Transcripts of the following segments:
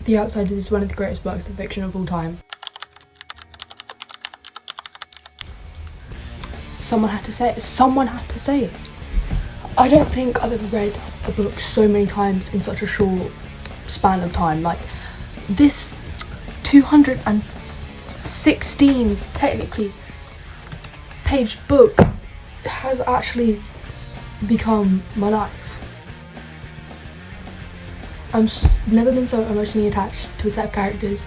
The Outsiders is one of the greatest works of fiction of all time. Someone had to say it. Someone had to say it. I don't think I've ever read a book so many times in such a short span of time. Like, this 216 technically page book has actually become my life. I've never been so emotionally attached to a set of characters.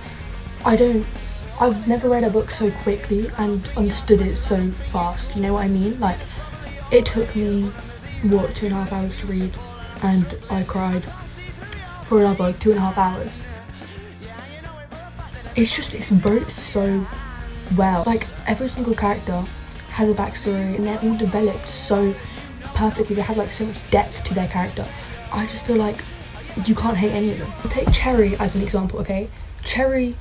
I've never read a book so quickly and understood it so fast, you know what I mean? Like, it took me, 2.5 hours to read, and I cried for another 2.5 hours. It's wrote so well. Like, every single character has a backstory and they're all developed so perfectly. They have like so much depth to their character. I just feel like you can't hate any of them. I'll take Cherry as an example, okay? Cherry,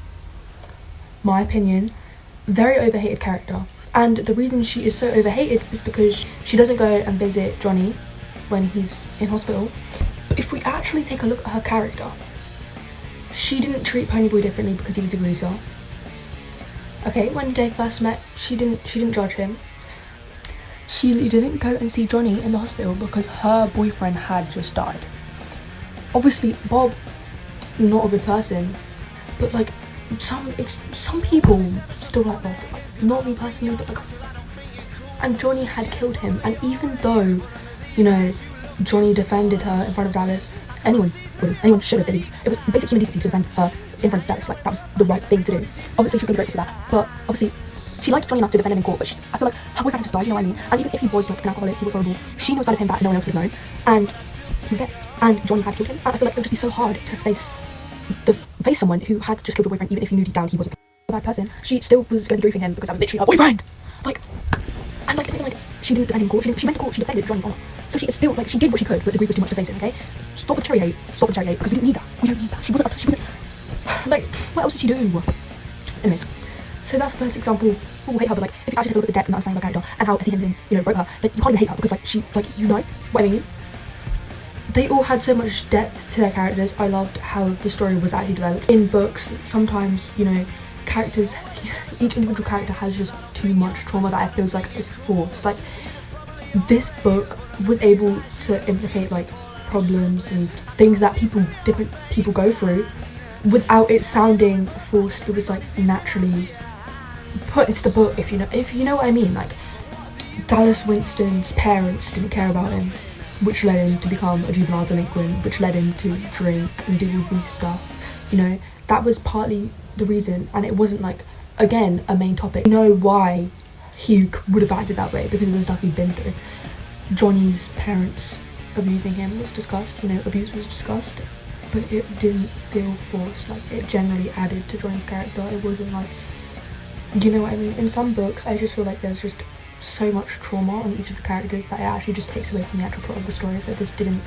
my opinion, very overhated character. And the reason she is so overhated is because she doesn't go and visit Johnny when he's in hospital. But if we actually take a look at her character, she didn't treat Ponyboy differently because he was a greaser. Okay, when they first met, she didn't judge him. She didn't go and see Johnny in the hospital because her boyfriend had just died. Obviously, Bob, not a good person, but like some people still like Bob. Like, not me personally, but like, and Johnny had killed him. And even though, you know, Johnny defended her in front of Dallas, anyone should have at least. It was basic human decency to defend her in front of Dallas. Like, that was the right thing to do. Obviously, she was going to be grateful for that, but obviously, she liked Johnny enough to defend him in court. But I feel like her boyfriend just died, you know what I mean? And even if he was like an alcoholic, he was horrible, she knew a side of him that no one else would have known, and he was dead. And Johnny had killed him. And I feel like it would just be so hard to face someone who had just killed your boyfriend, even if you knew deep down he wasn't a bad person. She still was going to be grieving him because that was literally her boyfriend. Like, and like, it's even like, she didn't defend him in court. She went to court, she defended Johnny's honour. So she is still, like, she did what she could, but the grief was too much to face it, okay? Stop with Cherry hate, because we didn't need that. We don't need that. She wasn't, like, what else did she do? Anyways, so that's the first example. People will hate her, but like, if you actually take a look at the depth and understanding of her character and how Essie Henderson, you know, wrote her, like, you can't even hate her because, like, she, like, you know what I mean? They all had so much depth to their characters. I loved how the story was actually developed. In books, sometimes, you know, characters, each individual character has just too much trauma that it feels like it's forced. Like, this book was able to implicate like problems and things that different people go through without it sounding forced. It was like naturally put into the book, if you know what I mean. Like, Dallas Winston's parents didn't care about him, which led him to become a juvenile delinquent, which led him to drink and do all this stuff. You know, that was partly the reason, and it wasn't like, again, a main topic. You know why he would have acted that way, because of the stuff he'd been through. Johnny's parents abusing him was discussed, you know, abuse was discussed, but it didn't feel forced. Like, it generally added to Johnny's character. It wasn't like, you know what I mean? In some books, I just feel like there's just so much trauma on each of the characters that it actually just takes away from the actual plot of the story, but this didn't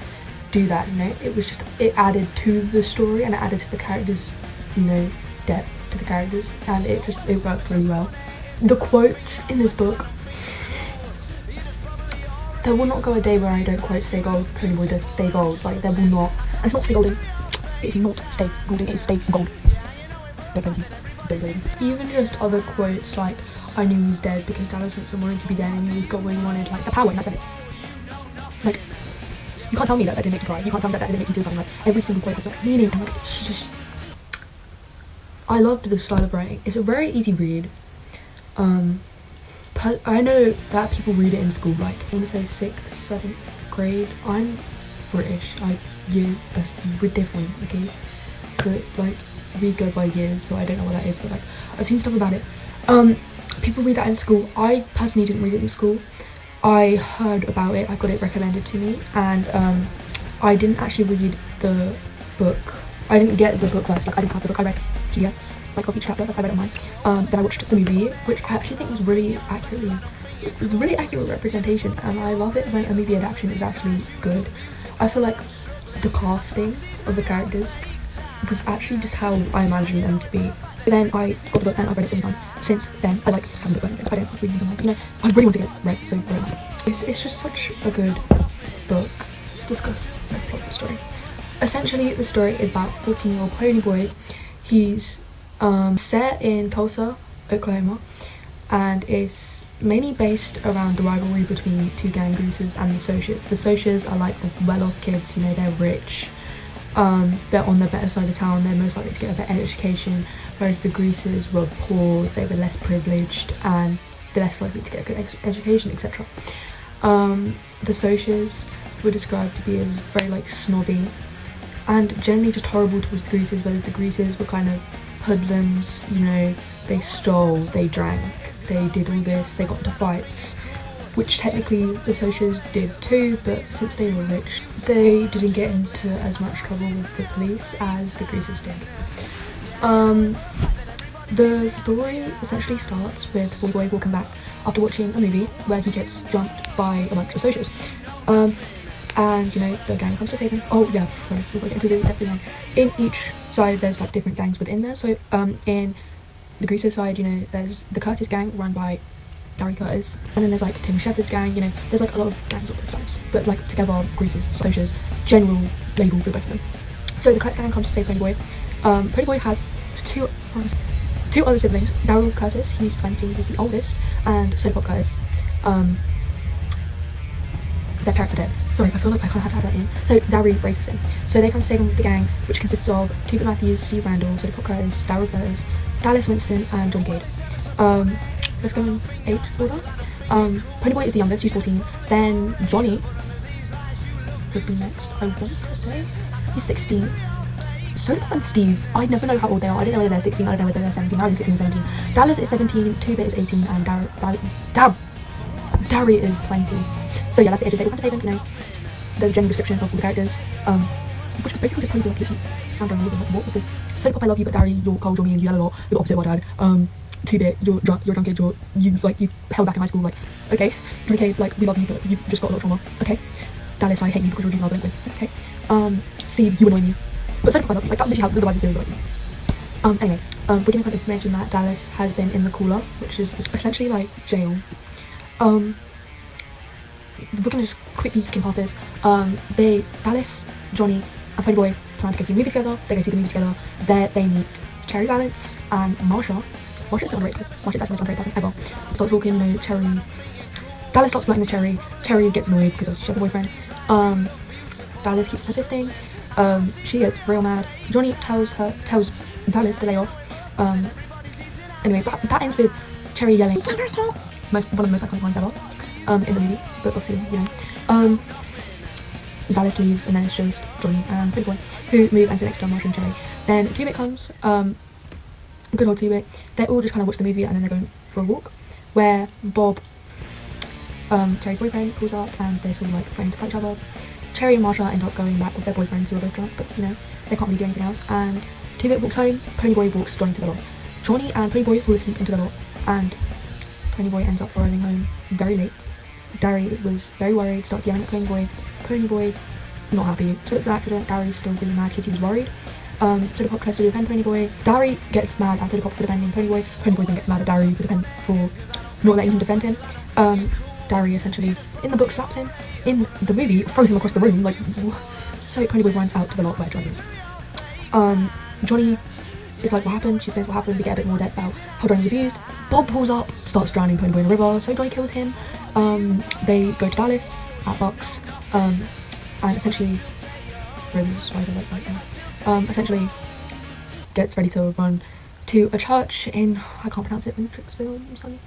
do that, you know? It was just, it added to the story and it added to the characters, you know, depth to the characters, and it worked really well. The quotes in this book, there will not go a day where I don't quote Stay Gold, Ponyboy does Stay Gold. Like, there will not, and it's not Stay Golden, it is not Stay Golden, it is Stay Gold. Don't play with me. Even just other quotes like, I knew he was dead because Dallas Winston wanted to be dead and he always got what he wanted, like the power in that sentence. Like, you can't tell me that didn't make you cry, you can't tell me that didn't make you feel something. Like, every single quote has like meaning, and like, she just, I loved the style of writing. It's a very easy read. I know that people read it in school, like, I want to say 6th, 7th grade. I'm British, we're different, okay? But like, we go by years, so I don't know what that is, but like, I've seen stuff about it. People read that in school. I personally didn't read it in school. I heard about it, I got it recommended to me, and I didn't actually read the book. I didn't get the book first, like, I didn't have the book. I read PDFs, like, of each chapter, like, I read it online. Then I watched the movie, which I actually think was really accurate representation, and I love it when a movie adaptation is actually good. I feel like the casting of the characters was actually just how I imagined them to be. But then I got the book and I've read it so many times. Since then, I like having the book again. I don't like reading them online, but you know, I really want to get it read, so it's just such a good book. Let's discuss the plot of the story. essentially the story is about 14-year-old pony boy. He's set in Tulsa, Oklahoma, and it's mainly based around the rivalry between two gang greasers and the socials. The socials are like the well-off kids, you know, they're rich, they're on the better side of town, they're most likely to get a better education, whereas the greasers were poor, they were less privileged, and they're less likely to get a good education, etc. The socials were described to be as very like snobby and generally just horrible towards the greasers, whether the greasers were kind of hoodlums, you know, they stole, they drank, they did all this, they got into fights, which technically the socials did too, but since they were rich, they didn't get into as much trouble with the police as the greasers did. The story essentially starts with Boy Boy walking back after watching a movie where he gets jumped by a bunch of socials. And you know, the gang comes to save him. Oh yeah, sorry, we'll get into everyone. In each side there's like different gangs within there. So in the greaser side, you know, there's the Curtis gang run by Gary Curtis, and then there's like Tim Shepard's gang, you know, there's like a lot of gangs on both sides, but like together, greasers, socials, general label for both of them. So the Curtis gang comes to save Pony Boy. Pony Boy has two other siblings. Daryl Curtis, he's 20, he's the oldest, and Soda Pop Curtis. Their parents are dead. Sorry, I feel like I kind of had to add that in. So Darry races him. So they come to save him with the gang, which consists of Cupid Matthews, Steve Randall, Soda Pop Curtis, Daryl Curtis, Dallas Winston, and John Cade. Let's go in age order. Pony Boy is the youngest, he's 14. Then Johnny would be next, I want to say. He's 16. Soda Pop and Steve, I never know how old they are. I don't know whether they're 16, I don't know whether they're 17. Now they're 16, 17. Dallas is 17, 2-Bit is 18, and Darry is 20. So yeah, that's the age of they will have to save him, you know. There's a general description of all the characters, which was basically just Pony Boy, which sounded really good. What was this? Soda Pop, I love you, but Darry, you're cold, Johnny, and you yell a lot. You're the opposite of what I did. 2-Bit, you're drunk, kid, you held back in high school, like, okay. Johnny Cade, like, we love you, but you've just got a lot of trauma, okay. Dallas, I hate you because you're juvenile delinquent, okay. Steve, you annoy me. But Soda Pop, I love you, like, that's literally how the writers do about you. Anyway, we're gonna kind of mention that Dallas has been in the cooler, which is essentially like jail. We're gonna just quickly skim past this. Dallas, Johnny, and Pony Boy plan to go see a movie together. They go see the movie together. There they meet Cherry Valance and Marsha. Marsha's not a racist. Marsha's actually not a great person ever. Start talking, you know, Cherry. Dallas starts flirting with Cherry. Cherry gets annoyed because she has a boyfriend. Dallas keeps persisting. She gets real mad. Johnny tells Dallas to lay off. Anyway, that ends with Cherry yelling. One of the most iconic lines ever. In the movie, but obviously, you know. Dallas leaves, and then it's just Johnny and Pony Boy who move and sit next to Marsha and Cherry. Then 2-Bit comes, good old 2-Bit. They all just kind of watch the movie and then they're going for a walk, where Bob, Cherry's boyfriend, pulls up and they're sort of like threatening to fight each other. Cherry and Marsha end up going back with their boyfriends who are both drunk, but you know, they can't really do anything else. And 2-Bit walks home, Pony Boy walks Johnny to the lot. Johnny and Pony Boy fall asleep into the lot, and Pony Boy ends up arriving home very late. Darry was very worried, starts yelling at Pony Boy. Pony Boy, not happy. So it's an accident. Darry's still really mad because he was worried. Soda Pop tries to defend Pony Boy. Darry gets mad at Soda Pop for defending Pony Boy. Pony Boy then gets mad at Darry for not letting him defend him. Darry essentially, in the book, slaps him. In the movie, throws him across the room. Like, so Pony Boy runs out to the lot where Johnny is. Johnny is like, what happened? She says, what happened? We get a bit more depth about how Johnny was abused. Bob pulls up, starts drowning Pony Boy in the river, so Johnny kills him. They go to Dallas at Bucks, and essentially, sorry, there's a spider right now. Essentially gets ready to run to a church in, I can't pronounce it, Matrixville or something,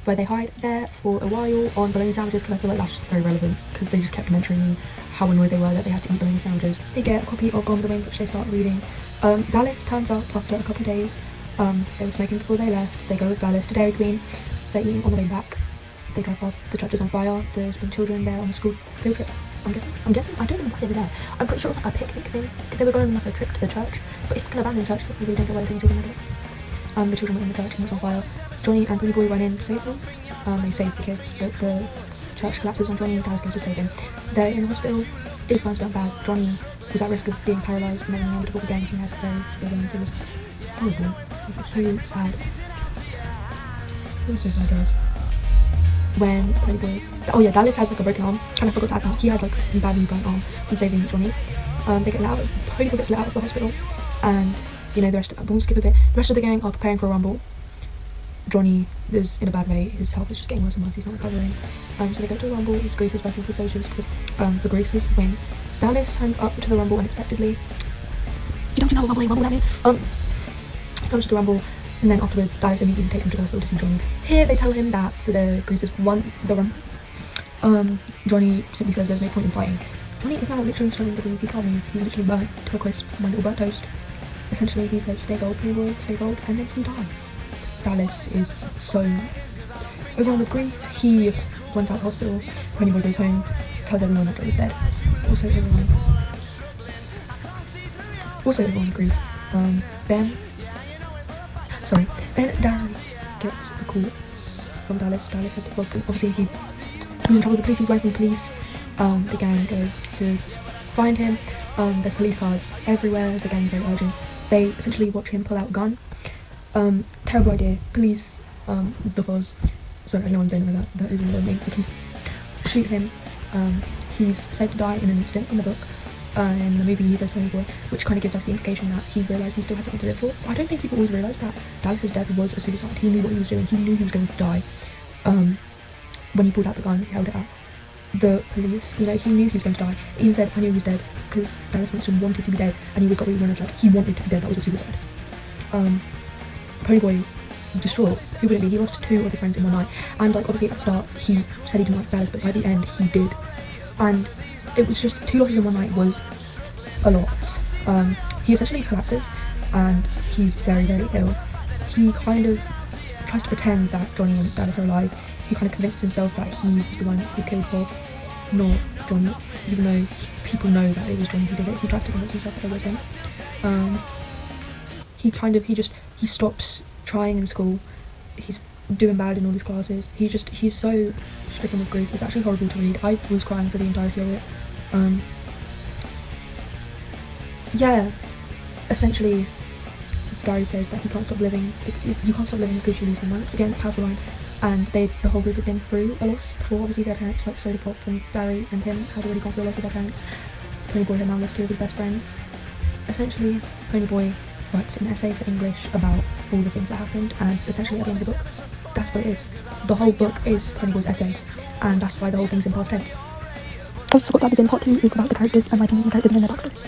where they hide there for a while on bologna sandwiches, because I feel like that's just very relevant, because they just kept mentioning how annoyed they were that they had to eat bologna sandwiches. They get a copy of Gone with the Wind, which they start reading. Dallas turns up after a couple of days. They were smoking before they left. They go with Dallas to Dairy Queen. They're eating on the way back. They drive past the church is on fire. There's been children there on a school field trip. I'm guessing, I don't know why they were there. I'm pretty sure it was like a picnic thing. They were going on like a trip to the church, but it's like an abandoned church, so they don't get why taking children there. The children were in the church and it was on fire. Johnny and Pony Boy run in to save them. They save the kids, but the church collapses on Johnny and Dallas goes to save him. They're in the hospital. It's going to bad. Johnny was at risk of being paralysed and then unable to walk again. He had very severe wounds. It was horrible. It was like so sad. It was so sad, guys. When Pony Boy, oh yeah, Dallas has like a broken arm. Kind of forgot to add that he had like a badly burnt arm when saving Johnny. They get let out. Ponyboy gets let out of the hospital, and you know the rest. We'll skip a bit. The rest of the gang are preparing for a rumble. Johnny is in a bad way. His health is just getting worse and worse. He's not recovering. So they go to the rumble. It's Greasers versus the Socials because the Greasers win. Dallas turns up to the rumble unexpectedly. You don't know what rumble that is. Comes to the rumble, and then afterwards Dallas immediately takes him to the hospital to see Johnny. Here they tell him that the Greasers won the rumble. Johnny simply says there's no point in fighting. Johnny is now literally struggling to breathe. He can't move. He's literally burnt to a crisp, my little burnt toast. Essentially, he says, "Stay gold, Playboy, stay gold," and then he dies. Dallas is so overwhelmed with grief. He runs out of the hospital. Ponyboy goes home, tells everyone that Johnny's dead. Also everyone with grief. Ben Darren gets a call from Dallas. Dallas had to, well, obviously he was in trouble with the police. He's running from the police. The gang go to find him. There's police cars everywhere. The gang is very urgent. They essentially watch him pull out a gun. Terrible idea. Police, because, sorry, I know I'm saying like that isn't the name. The police shoot him. He's said to die in an instant in the book. In the movie he says Ponyboy, which kind of gives us the implication that he realised he still has something to live for. I don't think people always realise that Dallas's death was a suicide. He knew what he was doing. He knew he was going to die. When he pulled out the gun, he held it out. The police, you know, he knew he was going to die. He even said, "I knew he was dead," because Dallas Winston wanted to be dead, and he got really wanted, like, he wanted to be dead. That was a suicide. Ponyboy distraught. Who would it be? He lost 2 of his friends in one night, and like obviously at the start he said he didn't like Dallas, but by the end he did, and it was just 2 losses in one night was a lot. He essentially collapses, and he's very, very ill. He kind of tries to pretend that Johnny and Dallas are alive. He kind of convinces himself that he was the one who killed Bob, not Johnny, even though people know that it was Johnny who did it. He tries to convince himself that it was him. He stops trying in school. He's doing bad in all his classes. He's so stricken with grief. It's actually horrible to read. I was crying for the entirety of it. Yeah, essentially Gary says that he can't stop living. You can't stop living because you lose someone. Again, powerful line. And the whole group have been through a loss before. Obviously their parents, like Soda Pop and Barry and him, had already gone through a loss of their parents. Ponyboy had now lost 2 of his best friends. Essentially, Ponyboy writes an essay for English about all the things that happened, and essentially at the end of the book, that's what it is. The whole book is Ponyboy's essay, and that's why the whole thing's in past tense. I forgot that was in part 2 is about the characters and writing the characters and their backstory.